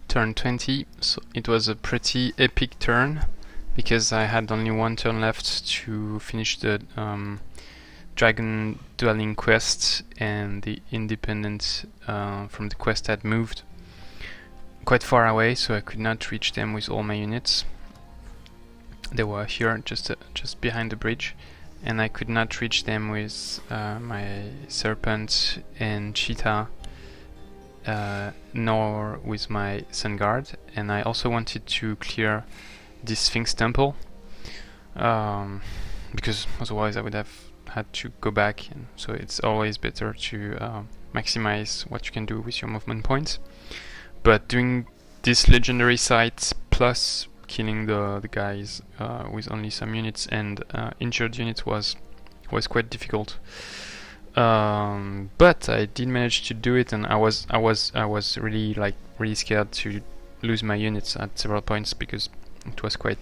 turn 20, so it was a pretty epic turn because I had only one turn left to finish the dragon dueling quest, and the independent from the quest had moved quite far away, so I could not reach them with all my units. They were here just behind the bridge, and I could not reach them with my serpent and cheetah, nor with my sun guard. And I also wanted to clear this Sphynx Temple, because otherwise I would have had to go back, and so it's always better to maximize what you can do with your movement points. But doing this legendary site plus killing the guys with only some units and injured units was quite difficult. But I did manage to do it, and I was really scared to lose my units at several points because it was quite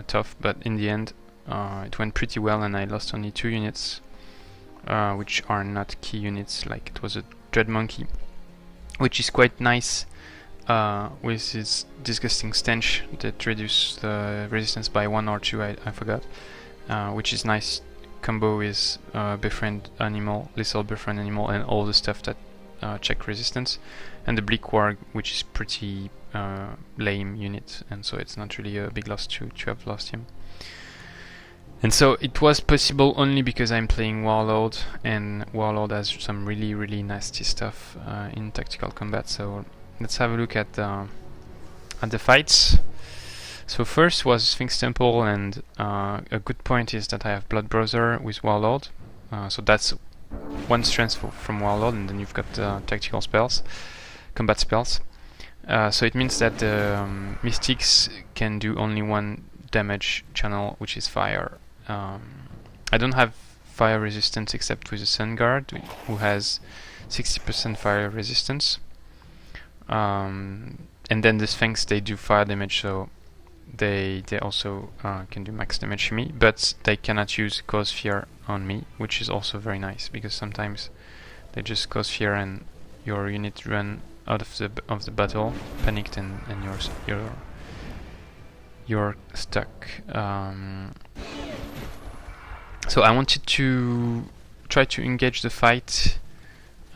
tough. But in the end, it went pretty well, and I lost only 2 units, which are not key units. Like it was a Dread Monkey, which is quite nice with its disgusting stench that reduces the resistance by 1 or 2. I forgot, which is nice combo with befriend animal, lethal befriend animal, and all the stuff that check resistance, and the Bleak Warg, which is pretty lame unit, and so it's not really a big loss to have lost him. And so it was possible only because I'm playing Warlord, and Warlord has some really nasty stuff in tactical combat. So let's have a look at the fights. So first was Sphynx Temple, and a good point is that I have Blood Brother with Warlord, so that's one strength from Warlord, and then you've got tactical spells, combat spells. So it means that the Mystics can do only 1 damage channel, which is fire. I don't have fire resistance except with the Sun Guard, who has 60% fire resistance. And then the Sphynx, they do fire damage, so they also can do max damage to me, but they cannot use Cause Fear on me, which is also very nice because sometimes they just cause fear and your unit run out of the battle panicked, and you're stuck. So I wanted to try to engage the fight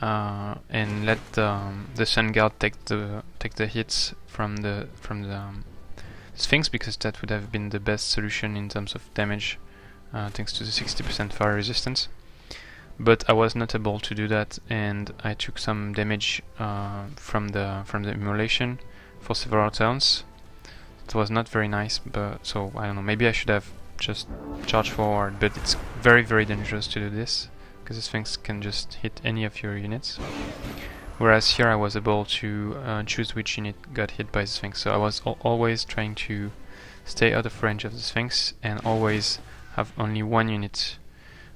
and let the Sun Guard take the hits from the Sphynx, because that would have been the best solution in terms of damage, thanks to the 60% fire resistance. But I was not able to do that, and I took some damage from the immolation for several turns. It was not very nice, but so I don't know. Maybe I should have just charged forward, but it's very dangerous to do this because the Sphynx can just hit any of your units. Whereas here I was able to choose which unit got hit by the Sphynx, so I was always trying to stay out of range of the Sphynx and always have only 1 unit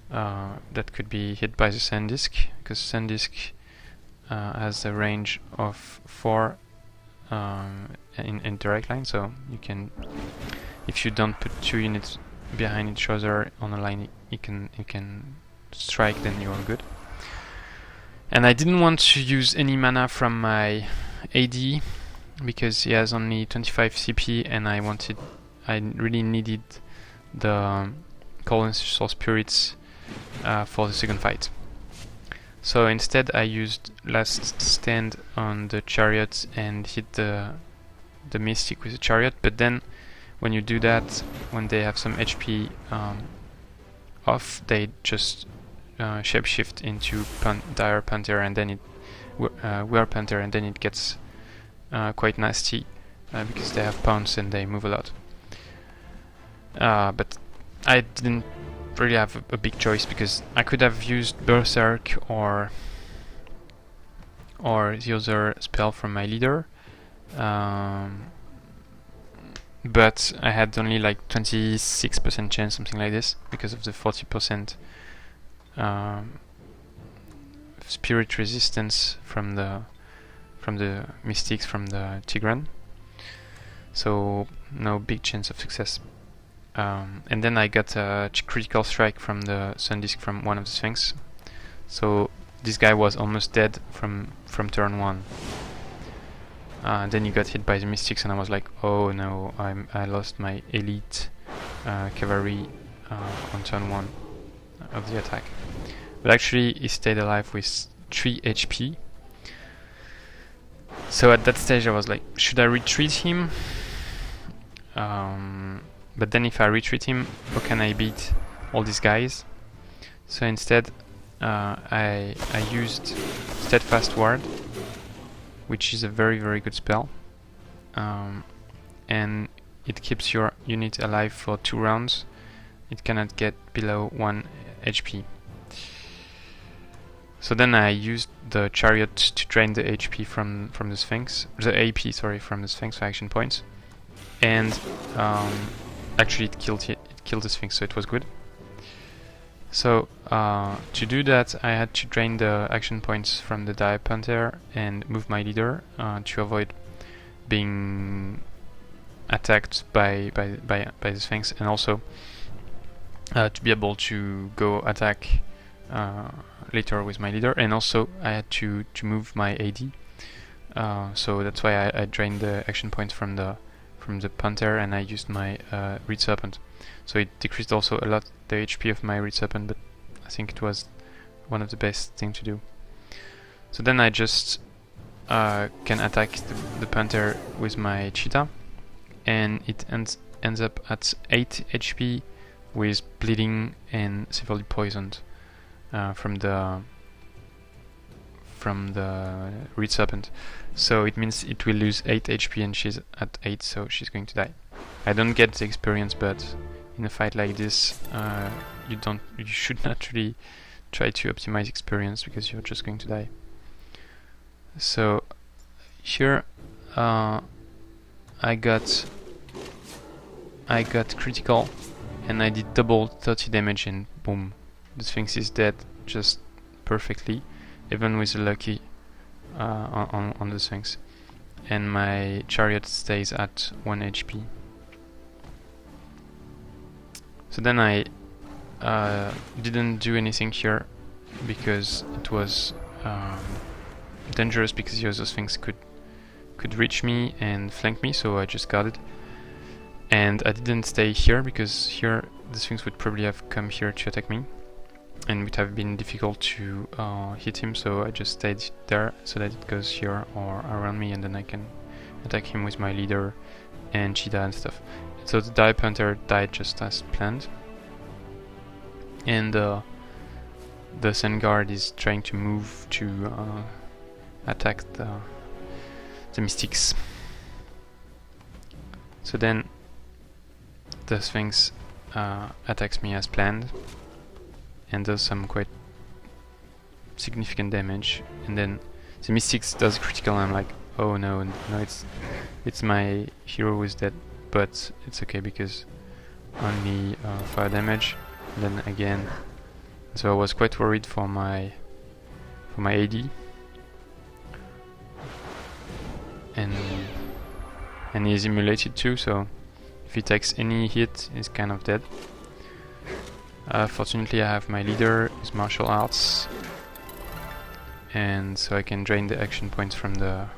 that could be hit by the Sandisk, because Sandisk has a range of 4 in direct line, so you can, if you don't put 2 units behind each other on a line, you can strike, then you're good. And I didn't want to use any mana from my AD because he has only 25 CP, and I really needed the Cold Ancestral Spirits for the second fight. So instead I used Last Stand on the chariot and hit the Mystic with the chariot, but then when you do that, when they have some HP off, they just shapeshift into Dire Panther, and then Were Panther, and then it gets quite nasty because they have pounce and they move a lot. But I didn't really have a big choice because I could have used Berserk or the other spell from my leader, but I had only like 26% chance, something like this, because of the 40% spirit resistance from the Mystics from the Tigran. So no big chance of success. And then I got a critical strike from the Sandisk from one of the Sphynx. So this guy was almost dead from turn 1. then he got hit by the mystics, and I was like, oh no, I lost my elite cavalry on turn 1 of the attack. But actually he stayed alive with 3 HP. So at that stage I was like, should I retreat him? But then if I retreat him, how can I beat all these guys? So instead I used Steadfast Ward, which is a very good spell, and it keeps your unit alive for 2 rounds. It cannot get below 1 HP. So then I used the chariot to drain the HP from the Sphynx, the AP, sorry, from the Sphynx for action points, and actually it killed the Sphynx, so it was good. So to do that, I had to drain the action points from the Dire Panther and move my leader to avoid being attacked by the Sphynx, and also to be able to go attack later with my leader. And also I had to move my AD, so that's why I drained the action points from the Panther, and I used my Reed Serpent. So it decreased also a lot the HP of my Reed Serpent, but I think it was one of the best thing to do. So then I just can attack the Panther with my Cheetah, and it ends up at 8 HP with bleeding and severely poisoned from the Reed Serpent. So it means it will lose 8 HP, and she's at 8, so she's going to die. I don't get the experience, but in a fight like this, you should not really try to optimize experience, because you're just going to die. So here I got critical, and I did double 30 damage, and boom, the Sphynx is dead just perfectly, even with a lucky on the Sphynx, and my chariot stays at 1 HP. So then I didn't do anything here because it was dangerous, because the other Sphynx could reach me and flank me, so I just guarded. And I didn't stay here because here the Sphynx would probably have come here to attack me, and it would have been difficult to hit him, so I just stayed there so that it goes here or around me, and then I can attack him with my leader and Cheetah and stuff. So the Dire Panther died just as planned, and the Sun Guard is trying to move to attack the Mystics. So then the Sphynx attacks me as planned and does some quite significant damage, and then the Mystics does critical, and I'm like, oh no, it's my hero who is dead, but it's okay because only fire damage. And then again, so I was quite worried for my AD, and he's emulated too, so if he takes any hit, he's kind of dead. Fortunately I have my leader with martial arts, and so I can drain the action points from the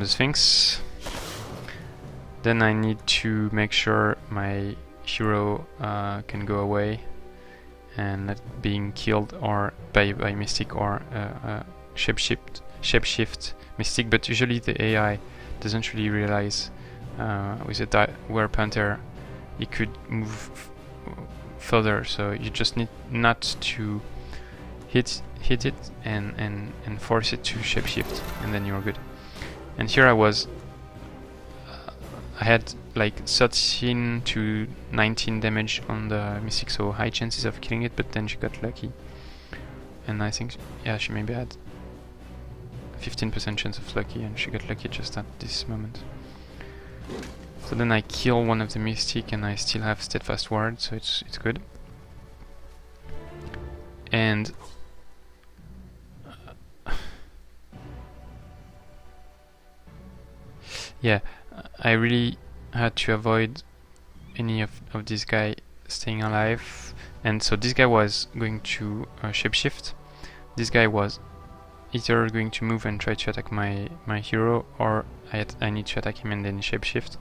Sphynx. Then I need to make sure my hero can go away and not being killed or by Mystic or shapeshift Mystic, but usually the AI doesn't really realize with a Were Panther he could move further, so you just need not to hit it and force it to shapeshift, and then you're good. And here I had like 13 to 19 damage on the Mystic, so high chances of killing it, but then she got lucky, and I think she maybe had 15% chance of lucky, and she got lucky just at this moment. So then I kill one of the Mystic, and I still have Steadfast Ward, so it's good. And yeah, I really had to avoid any of this guy staying alive, and so this guy was going to shapeshift. This guy was either going to move and try to attack my hero, or I need to attack him and then shapeshift.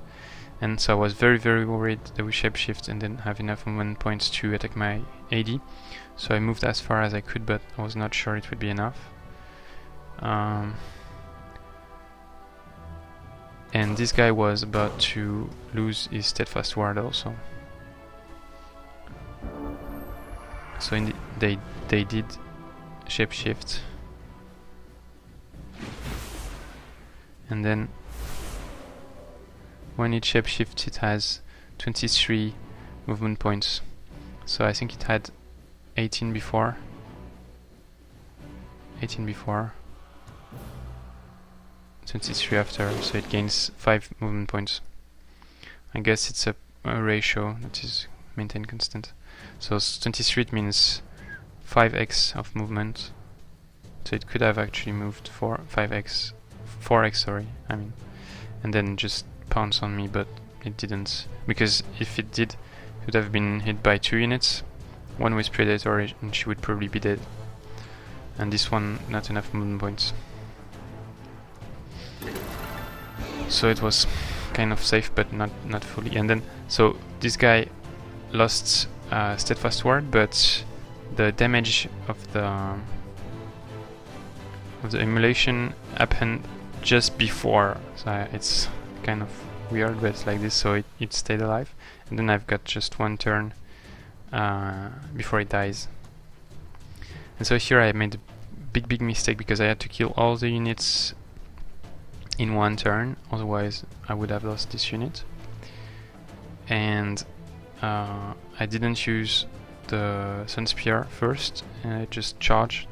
And so I was very worried that we shapeshift and then have enough movement points to attack my AD. So I moved as far as I could, but I was not sure it would be enough. And this guy was about to lose his steadfast ward also. So they did shapeshift. And then when it shapeshifts, it has 23 movement points. So I think it had 18 before. 23 after, so it gains 5 movement points. I guess it's a ratio that is maintained constant. So 23 it means 5x of movement. So it could have actually moved for 4x, sorry, I mean, and then just pounce on me, but it didn't, because if it did, it would have been hit by 2 units, one with Predator, and she would probably be dead. And this one, not enough movement points. So it was kind of safe, but not fully. And then, so this guy lost steadfast ward, but the damage of the emulation happened just before. So it's kind of weird, but it's like this. So it stayed alive, and then I've got just one turn before it dies. And so here I made a big mistake, because I had to kill all the units in one turn, otherwise I would have lost this unit. And I didn't use the Sun Spear first, and I just charged,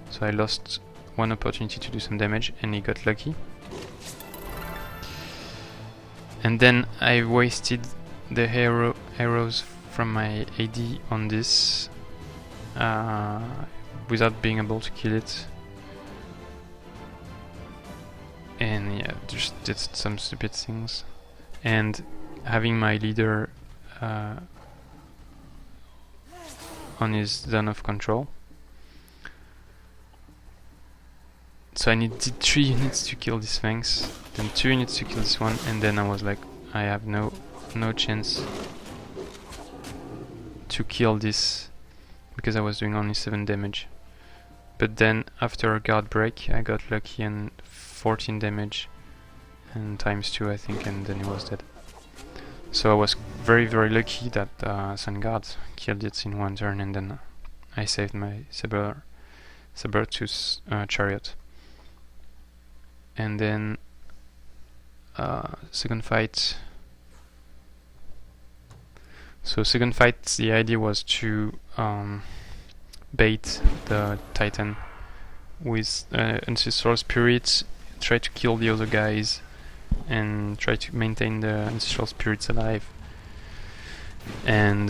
so I lost one opportunity to do some damage, and he got lucky. And then I wasted the arrows from my AD on this without being able to kill it. And yeah, just did some stupid things. And having my leader on his zone of control. So I needed 3 units to kill this Sphynx, then 2 units to kill this one, and then I was like, I have no chance to kill this, because I was doing only 7 damage. But then after a guard break, I got lucky and 14 damage, and times 2 I think, and then he was dead. So I was very lucky that Sun Guard killed it in one turn, and then I saved my Sabertooth chariot. And then second fight. So second fight, the idea was to bait the Titan with Ancestral Spirits, try to kill the other guys, and try to maintain the Ancestral Spirits alive, and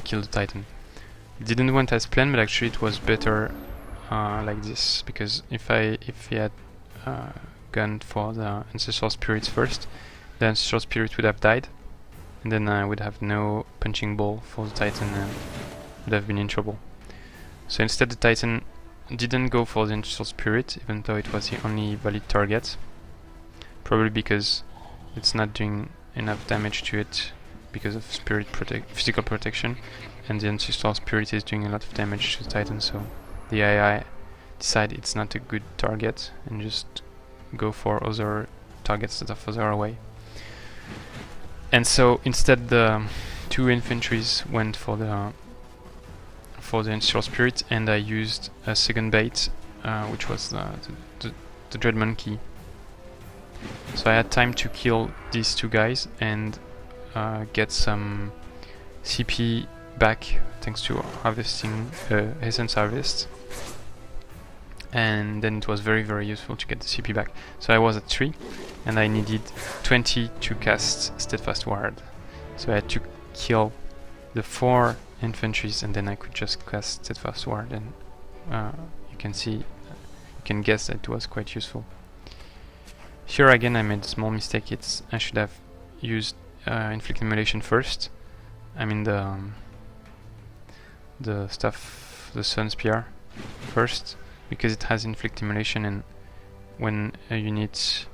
kill the Titan. It didn't went as planned, but actually it was better like this, because if he had gone for the Ancestral Spirits first, the Ancestral Spirit would have died, and then I would have no punching ball for the Titan and would have been in trouble. So instead the Titan didn't go for the Ancestral Spirit, even though it was the only valid target, probably because it's not doing enough damage to it because of physical protection, and the Ancestral Spirit is doing a lot of damage to the Titan, so the AI decided it's not a good target and just go for other targets that are further away. And so instead the 2 infantries went for the Ancestral Spirit, and I used a second bait, which was the Dread Monkey. So I had time to kill these 2 guys and get some CP back thanks to harvesting Essence Harvest. And then it was very useful to get the CP back. So I was at 3, and I needed 20 to cast Steadfast Ward. So I had to kill the 4 infantries, and then I could just cast Steadfast Ward, and you can guess that it was quite useful. Here again I made a small mistake. I should have used Inflict Immolation first. I mean the stuff, the Sun Spear, first, because it has inflict immolation, and when a unit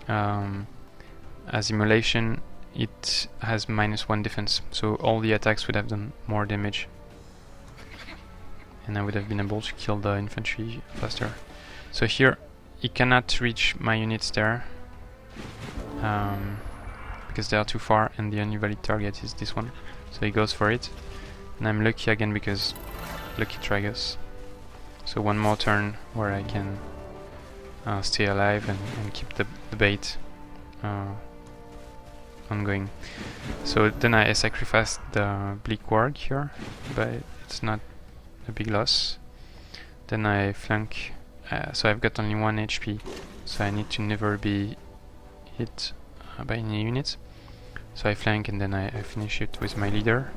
has immolation, it has -1 defense, so all the attacks would have done more damage, and I would have been able to kill the infantry faster. So here he cannot reach my units there, because they are too far, and the only valid target is this one, so he goes for it, and I'm lucky again because lucky Tragus. So one more turn where I can stay alive and keep the bait ongoing. So then I sacrificed the Bleak Warg here, but it's not a big loss. Then I flank, so I've got only 1 HP, so I need to never be hit by any units. So I flank, and then I finish it with my leader.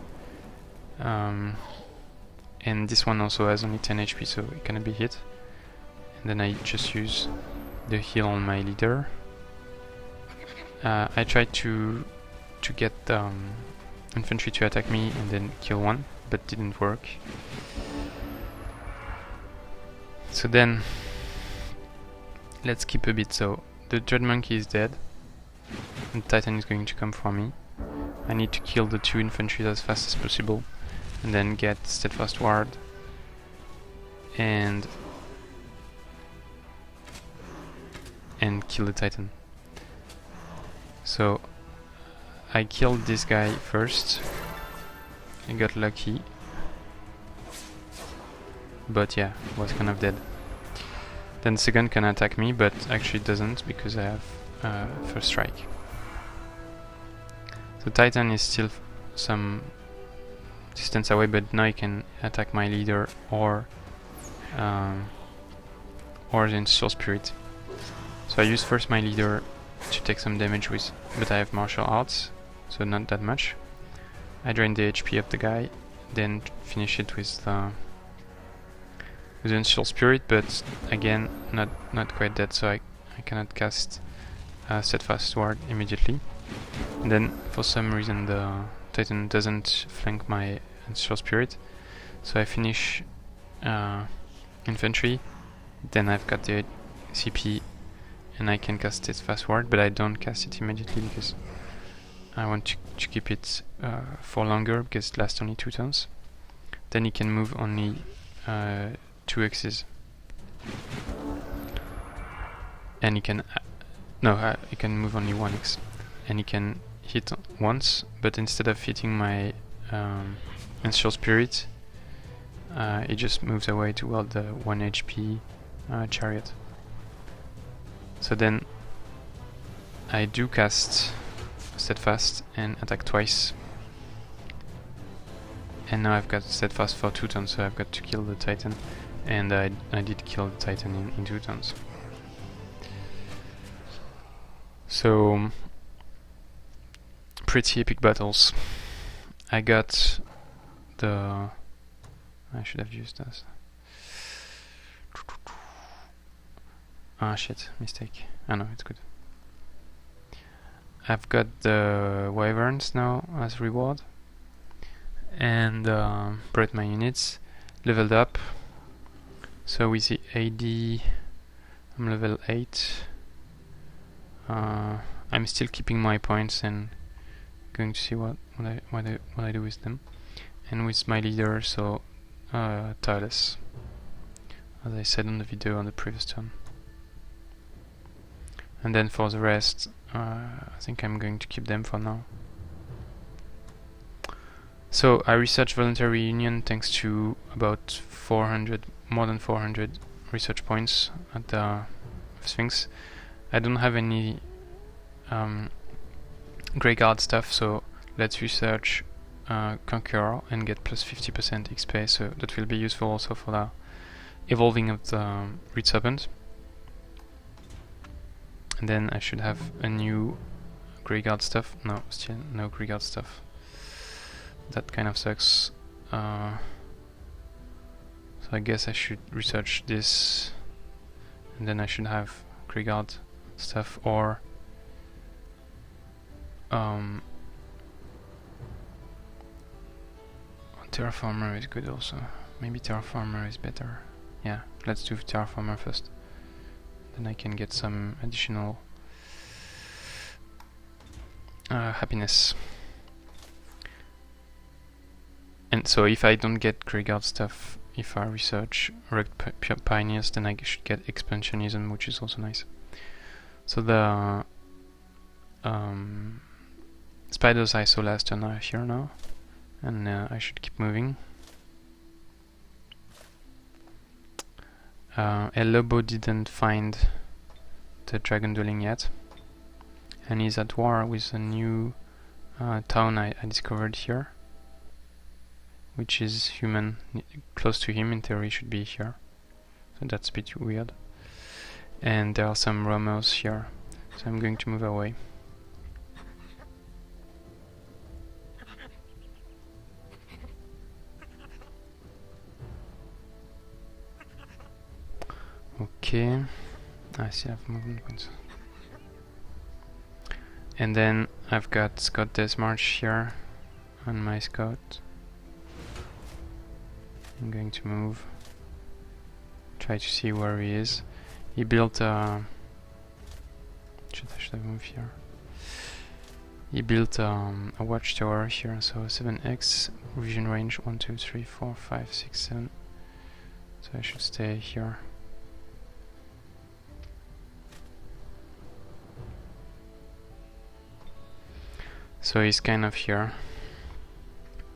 And this one also has only 10 HP, so it cannot be hit. And then I just use the heal on my leader. I tried to get infantry to attack me and then kill one, but didn't work. So then let's keep a bit. So the Dread Monkey is dead, and Titan is going to come for me. I need to kill the 2 infantry as fast as possible, and then get Steadfast Ward and kill the Titan. So I killed this guy first. I got lucky, but yeah, was kind of dead. Then second can attack me, but actually doesn't because I have first strike. So Titan is still some distance away, but now he can attack my leader or the Ancestral Spirit. So I use first my leader to take some damage with, but I have martial arts, so not that much. I drain the HP of the guy, then finish it with the Ancestral Spirit, but again not quite dead, so I cannot cast Steadfast Ward immediately. And then for some reason the Titan doesn't flank my Ancestral Spirit, so I finish infantry, then I've got the CP and I can cast it fast ward, but I don't cast it immediately because I want to keep it for longer because it lasts only 2 turns. Then he can move only 2 X's, and he can he can move only 1 X, and he can hit once, but instead of hitting my Ancestral Spirit, he just moves away toward the 1 HP chariot. So then I do cast Steadfast and attack twice, and now I've got Steadfast for 2 turns, so I've got to kill the Titan, and I did kill the Titan in 2 turns. So pretty epic battles. I got the... I should have used this. Ah shit, mistake. Ah no, it's good. I've got the Wyverns now as reward, and brought my units, leveled up. So with the AD, I'm level 8. I'm still keeping my points and going to see what I do with them. And with my leader, so Tireless, as I said on the video on the previous turn. And then for the rest, I think I'm going to keep them for now. So I researched Voluntary Union thanks to about more than 400 research points at the Sphynx. I don't have any Grey Guard stuff, so let's research Conqueror and get plus 50% XP, so that will be useful also for the evolving of the Reed Serpent. And then I should have a new Grey Guard stuff. No, still no Grey Guard stuff. That kind of sucks. So I guess I should research this, and then I should have Grey Guard stuff, or Terraformer is good also. Maybe Terraformer is better. Yeah, let's do Terraformer first. Then I can get some additional happiness. And so if I don't get Graveyard stuff, if I research Rugged Pioneers, then I should get Expansionism, which is also nice. So the spiders I saw last turn are here now, and I should keep moving. Lobo didn't find the dragon dwelling yet, and he's at war with a new town I discovered here, which is human. Close to him, in theory, should be here. So that's a bit weird. And there are some roamers here, so I'm going to move away. Okay, I still have movement points. And then I've got Scout Death March here on my scout. I'm going to move, try to see where he is. He built a... should I move here? He built a Watchtower here, so 7x, vision range 1, 2, 3, 4, 5, 6, 7. So I should stay here. So he's kind of here,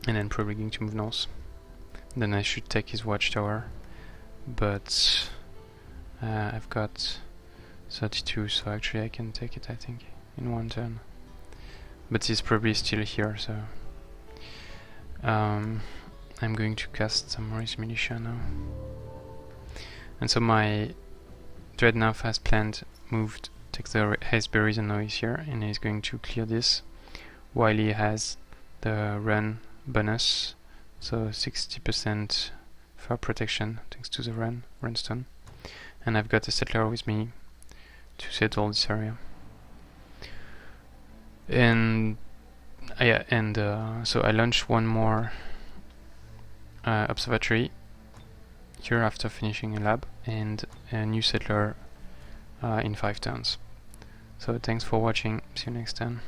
and then probably going to move north. Then I should take his Watchtower, but I've got 32, so actually I can take it, I think, in one turn. But he's probably still here, so I'm going to cast some Morris Militia now. And so my Dreadnought has planned, moved, take the Hazeberries, and now he's here, and he's going to clear this, while he has the run bonus, so 60% fire protection thanks to the runstone. And I've got a settler with me to settle this area. And so I launched one more observatory here after finishing a lab, and a new settler in 5 turns. So thanks for watching, see you next time.